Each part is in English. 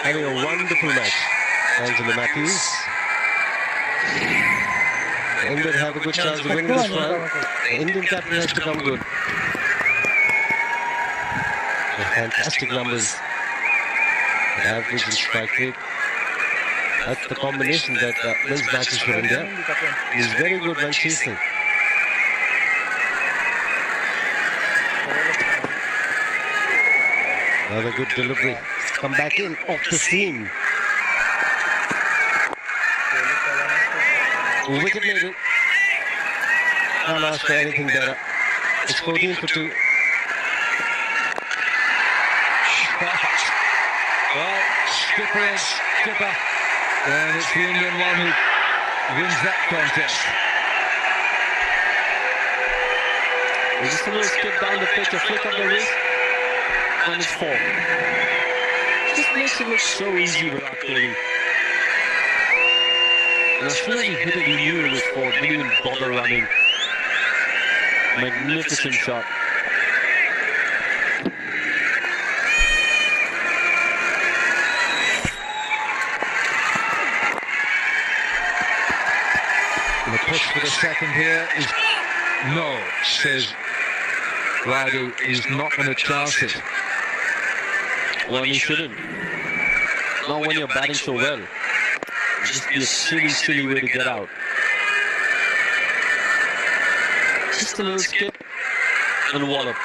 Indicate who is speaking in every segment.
Speaker 1: having a wonderful match. Angela Matthews. England have a good chance of winning this one. The Indian captain has to come good. The fantastic numbers. The average and strike rate. That's the combination that wins matches for India. He's very good when chasing. Another good delivery. Come back in off the seam. Wicket later. Can't ask for anything better. It's 14 for 2.
Speaker 2: Well, skipper is skipper. And it's the Indian one who wins that contest.
Speaker 1: There's just a little skip down the pitch, a flick of the wrist, and it's 4. Just makes it look so easy, Virat Kohli. And as soon as he hit it, he knew it was 4. Didn't even bother running. Magnificent shot.
Speaker 2: The push for the second here is no, says Radu is not going to chance it.
Speaker 1: Well, he shouldn't. Not when you're batting so well. It'd just be a silly way to get out. Just a little skip and wallop.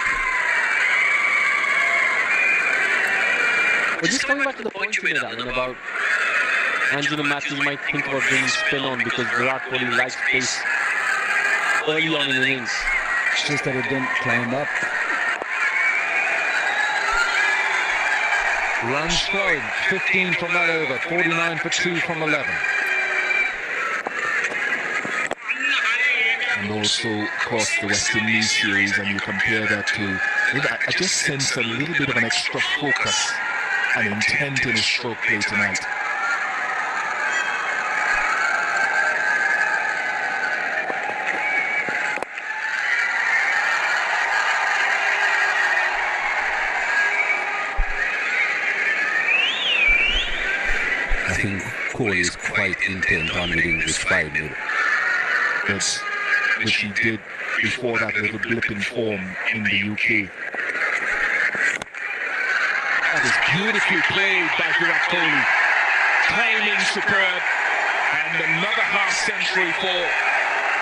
Speaker 1: But just coming back to the point you made, Alan, about Angela Matthews might think about bringing spin on because Virat Kohli likes pace early on in the innings.
Speaker 3: It's just that it didn't climb up.
Speaker 2: Runs scored, 15 from that over, 49 for 2 from 11.
Speaker 3: And also, of course, the West Indies series, and you compare that to, I just sense a little bit of an extra focus and intent in his stroke play tonight. I think Kohli is quite intent on winning this final. Yes, which he did before that little blip in form in the UK.
Speaker 2: That is beautifully played by Virat Kohli. Timing superb. And another half century for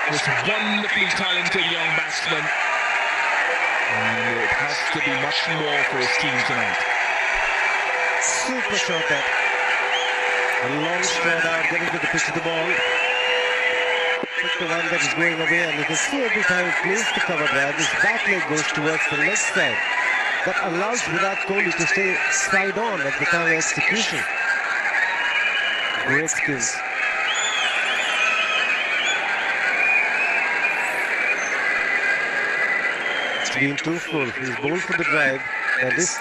Speaker 2: this wonderfully talented young batsman. And it has to be much more for his team tonight.
Speaker 1: Super shot that. A long straight out, getting to the pitch of the ball. Pick the one that is going away, and you can see every time he plays the cover drive, his back leg goes towards the leg side. That allows Virat Kohli to stay side on at the time of execution. Great skills. It's been too full. He's bowled for the drive, and this.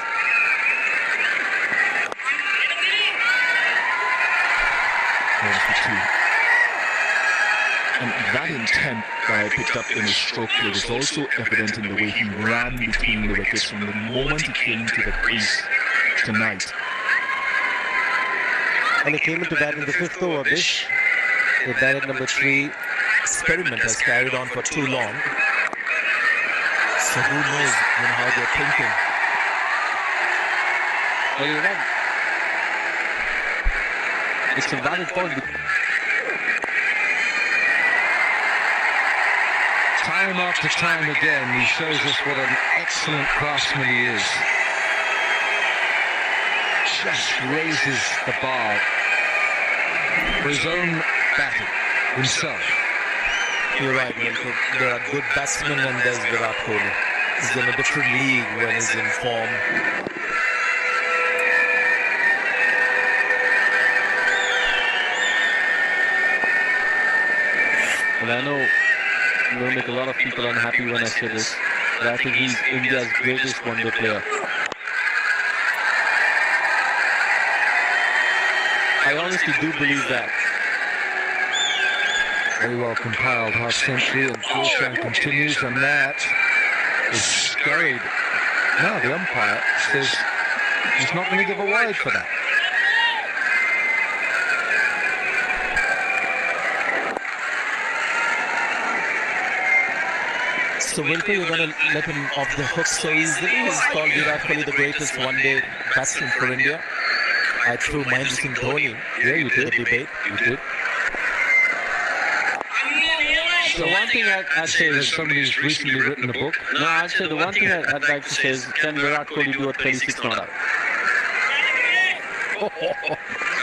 Speaker 3: And that intent that I picked up in his stroke play was also evident in the way he ran between the wickets from the moment he came to the crease tonight.
Speaker 1: And he came into bat in the 5th over, Bish. He batted number 3.
Speaker 4: Experiment has carried on for too long. So who knows how they're thinking.
Speaker 1: Well, you're right. It's a valid point.
Speaker 2: Time after time again, he shows us what an excellent craftsman he is. Just raises the bar for his own batting himself.
Speaker 4: You're right, Milton. There are good batsmen and there's Virat Kohli. He's in a different league when he's in form.
Speaker 1: Well, I know I'm going to make a lot of people unhappy when I say this, but I think he's India's greatest wonder player. I honestly do believe that.
Speaker 2: Very well compiled half century, and Gulshan continues, and that is scurried. Now the umpire says he's not going to give a wide for that.
Speaker 4: So Wilco, you're going to let him off the hook so easily? He's called Virat Kohli the greatest one-day batsman for India. I threw Mahendra Singh Dhoni.
Speaker 3: Yeah, you did.
Speaker 4: The debate.
Speaker 3: You did.
Speaker 5: The one thing I'd say
Speaker 3: There's
Speaker 5: is,
Speaker 3: somebody who's recently written a book.
Speaker 5: no, I'd say the one thing I'd like to say is, can Virat Kohli do a 26 not out?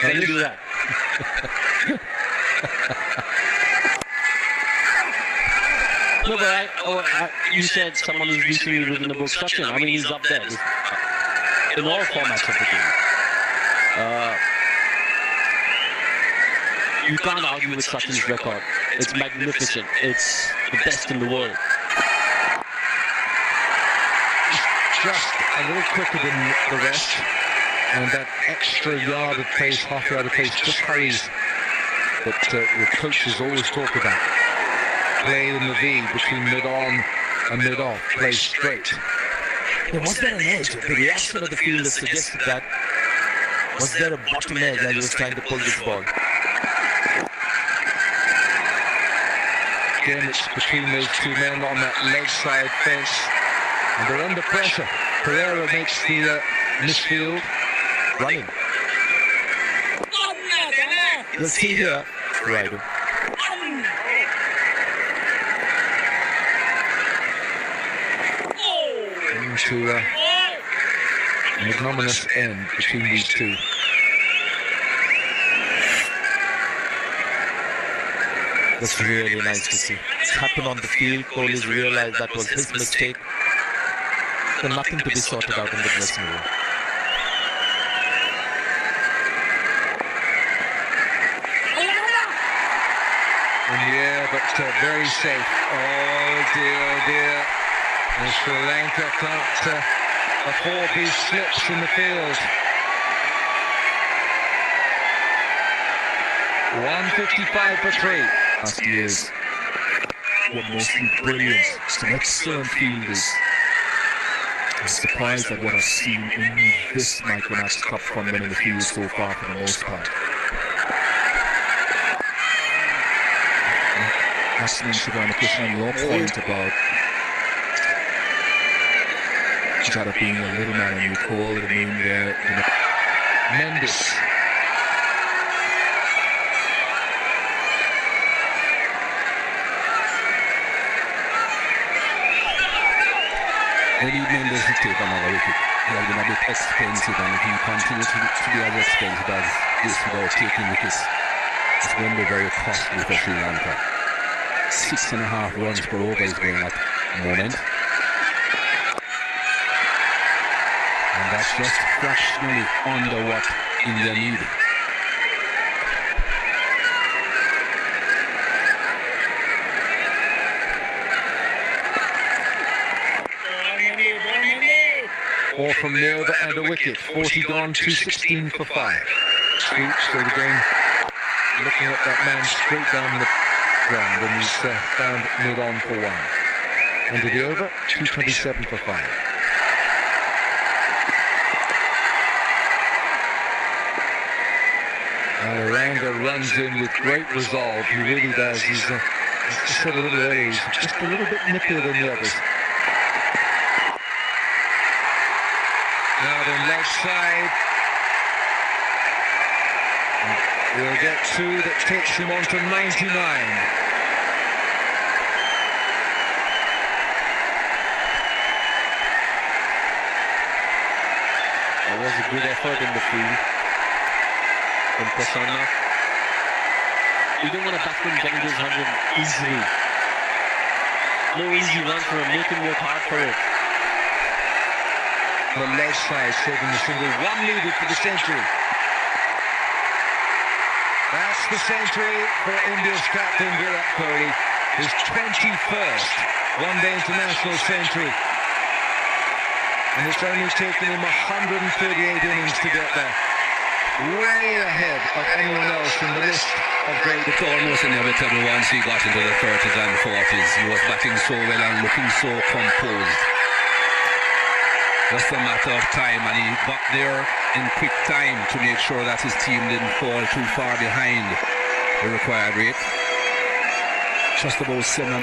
Speaker 5: Can you do that? No, but you said someone who's recently written the book, Sachin. I mean, he's up there in all formats of the game. You can't argue with Sachin's record. It's magnificent. It's the best in the world.
Speaker 3: Just a little quicker than the rest, and that extra yard of pace, half yard of pace, just hurries that the coaches always talk about. Play in the V between mid-on and mid-off, play straight.
Speaker 4: Yeah, was there an edge? The reaction of the fielder suggested that. Was there a bottom edge as he was trying to pull this ball?
Speaker 3: Again, it's between those two men on that leg side fence, and they're under pressure. Pereira makes the misfield
Speaker 4: Running. You'll see here. Right.
Speaker 3: into an ignominious end between these two.
Speaker 4: That's really nice to see. It's happened on the field. Kohli's realized that was his mistake. So nothing to be sorted out in the dressing room.
Speaker 3: In the air, but very safe. Oh dear, oh dear. And Sri Lanka can't afford these slips in the field. 155 for 3.
Speaker 6: Last year's were mostly brilliant. Some excellent fielders. I'm surprised at what I've seen in this Micromax Cup from them in the field so far for the most part. Excellent to kind of push on your point about Jada being a little man and you call it a name there. You know.
Speaker 3: Mendes.
Speaker 6: They need Mendes to take another wicket. He has been a bit expensive, and if he continues to be as expensive as this without taking wickets, it's going to be very costly for Sri Lanka. 6.5 runs per over is going at the moment. And that's just fractionally under what India needed.
Speaker 3: Four from the over and a wicket. 40 gone, 216 for 5. So the game looking at that man straight down the ground, and he's found mid-on for 1. Under the over, 227 for 5. Aranga runs in with great resolve. He really does. He's, as I said a little earlier, he's just a little bit nippier than the others. Now then, leg side. We'll get 2 that takes him on to 99.
Speaker 5: That was a good effort in the field from Prasanna. You don't want a batsman getting those 100 easily. No easy runs for him. Make him work hard for it.
Speaker 3: The leg side saving the single. 1 needed for the century. That's the century for India's captain Virat Kohli. His 21st one-day international century. And it's only taken him 138 innings to get there. Way ahead of anyone else in the list of great.
Speaker 6: It's almost inevitable once he got into the 30s and 40s. He was batting so well and looking so composed. Just a matter of time, and he got there in quick time to make sure that his team didn't fall too far behind the required rate. Just about 7.5.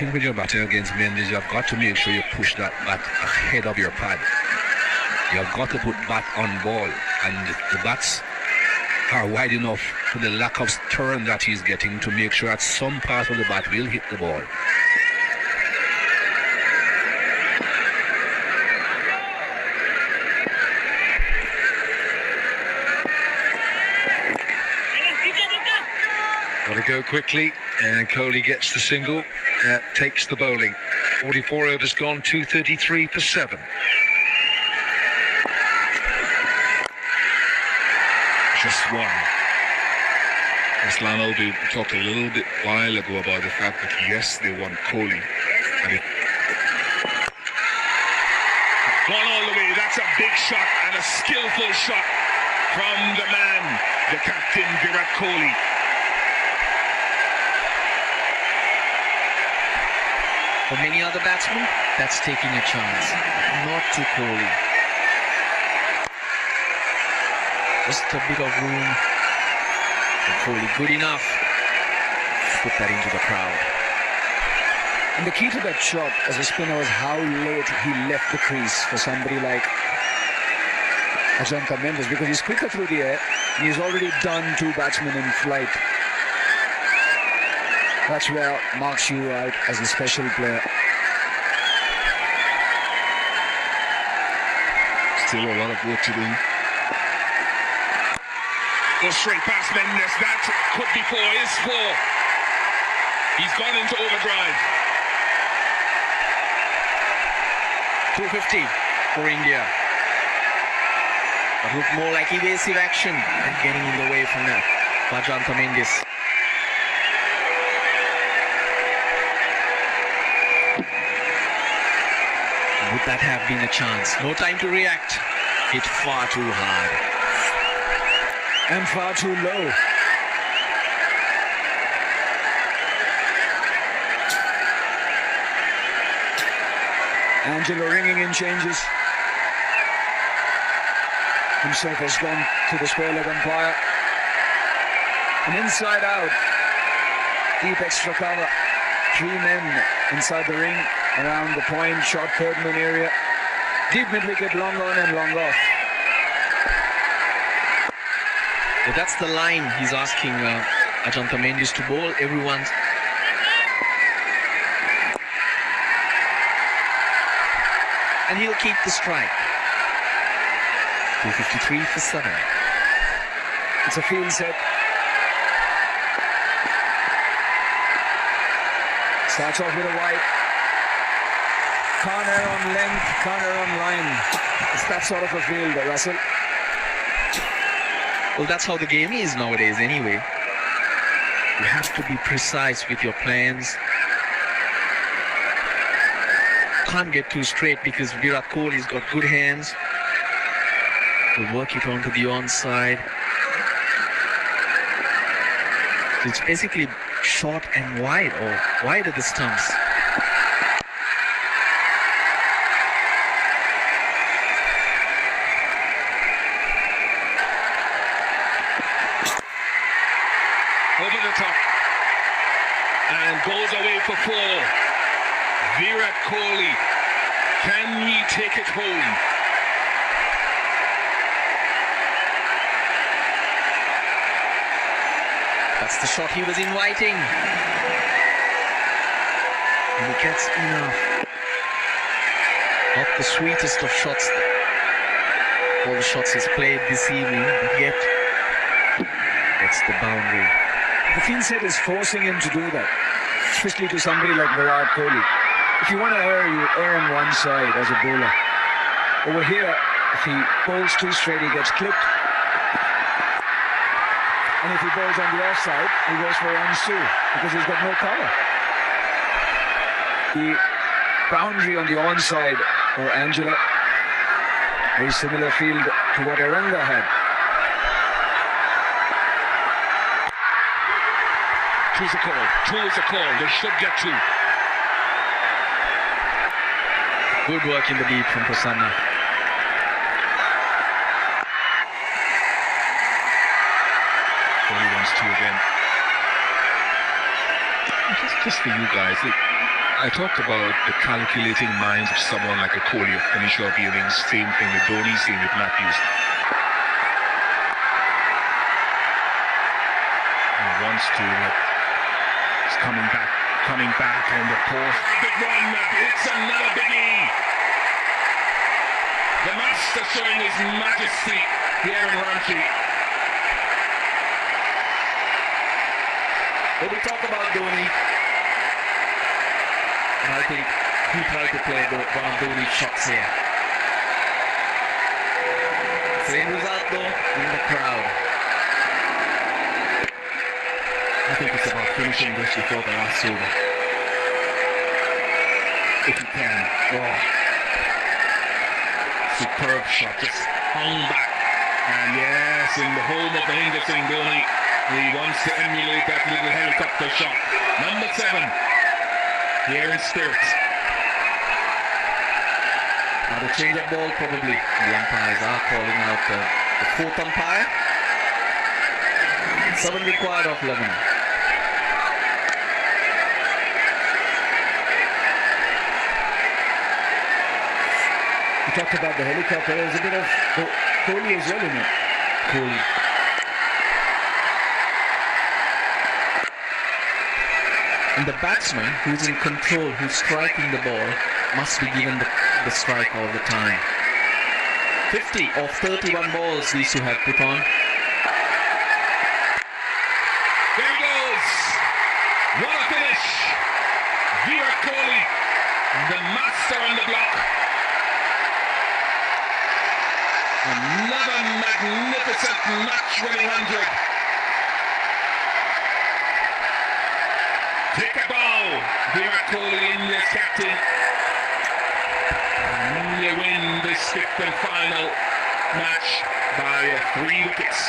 Speaker 6: think when you're batting against Mendes, you've got to make sure you push that bat ahead of your pad. You've got to put bat on ball, and the bats are wide enough for the lack of turn that he's getting to make sure that some part of the bat will hit the ball.
Speaker 3: Got to go quickly, and Kohli gets the single, takes the bowling. 44 overs gone, 233 for 7. Just one. As Lano talked a little bit while ago about the fact that yes, they want Kohli, and it
Speaker 2: Gone all the way. That's a big shot and a skillful shot from the man, the captain, Virat Kohli.
Speaker 5: For many other batsmen, that's taking a chance. Not to Kohli. Just a bit of room. And Kohli good enough to put that into the crowd.
Speaker 7: And the key to that shot as a spinner was how late he left the crease for somebody like Ajanta Mendes, because he's quicker through the air and he's already done 2 batsmen in flight. That's where marks you out as a special player.
Speaker 3: still a lot of work to do.
Speaker 2: Goes straight past Mendes. That could be 4. Is 4. He's gone into overdrive.
Speaker 5: 250 for India. But looked more like evasive action and getting in the way from that. Ajanta Mendes. Would that have been a chance? No time to react. Hit far too hard.
Speaker 7: And far too low. Angelo ringing in changes. Himself has gone to the square leg umpire. And inside out. Deep extra cover. 3 men inside the ring. Around the point, short third man area. Deep mid-wicket, long on and long off.
Speaker 5: Yeah, that's the line he's asking Ajanta Mendes to bowl. Everyone's... And he'll keep the strike. 253 for 7.
Speaker 7: It's a field set. Starts off with a wide. Corner on length, corner on line. It's that sort of a field, Russell.
Speaker 5: Well, that's how the game is nowadays anyway. You have to be precise with your plans. Can't get too straight because Virat Kohli's got good hands. He'll work it onto the onside. So it's basically short and wide, or wide at the stumps.
Speaker 2: Over the top. And goes away for 4. Virat Kohli. Can he take it home?
Speaker 5: That's the shot he was inviting. And he gets enough. Not the sweetest of shots. All the shots he's played this evening, but yet it's the boundary.
Speaker 7: The field set is forcing him to do that, especially to somebody like Virat Kohli. If you want to err, you err on one side as a bowler. Over here, if he bowls too straight, he gets clipped. And if he bowls on the offside, he goes for runs too, because he's got no cover. The boundary on the onside for Angela, very similar field to what Aranga had.
Speaker 2: Two's a call. 2 is a call. They should get 2.
Speaker 5: Good work in the deep from Prasanna.
Speaker 3: Kohli wants 2 again. Just for you guys,
Speaker 2: I talked about the calculating minds of someone like a Kohli, a finisher of innings. Same thing with Dhoni, same with Matthews. He wants to, it's coming back, and the fourth big one, it's another biggie. The master showing his majesty here in Ranchi.
Speaker 5: When we talk about Dhoni, and I think he tried to play one of Dhoni's shots here. Same result though in the crowd. I think it's about finishing this before the last over. If you can. Oh. Superb shot, just hung back.
Speaker 2: And yes, in the home of the Henderson Dhoni, he wants to emulate that little helicopter shot. Number 7, here in spirit.
Speaker 5: Now the change of ball probably. The umpires are calling out the 4th umpire. 7 required of 11.
Speaker 7: We talked about the helicopter. There's a bit of Kohli as well in it.
Speaker 5: Kohli. And the batsman who's in control, who's striking the ball, must be given the strike all the time. 50 of 31 balls these two have put on.
Speaker 2: There he goes! What a finish! Virat Kohli, the master on the block. Another magnificent match-winning 100. Take a bow, Virat Kohli, India's captain. And you win this 5th and final match by 3 wickets.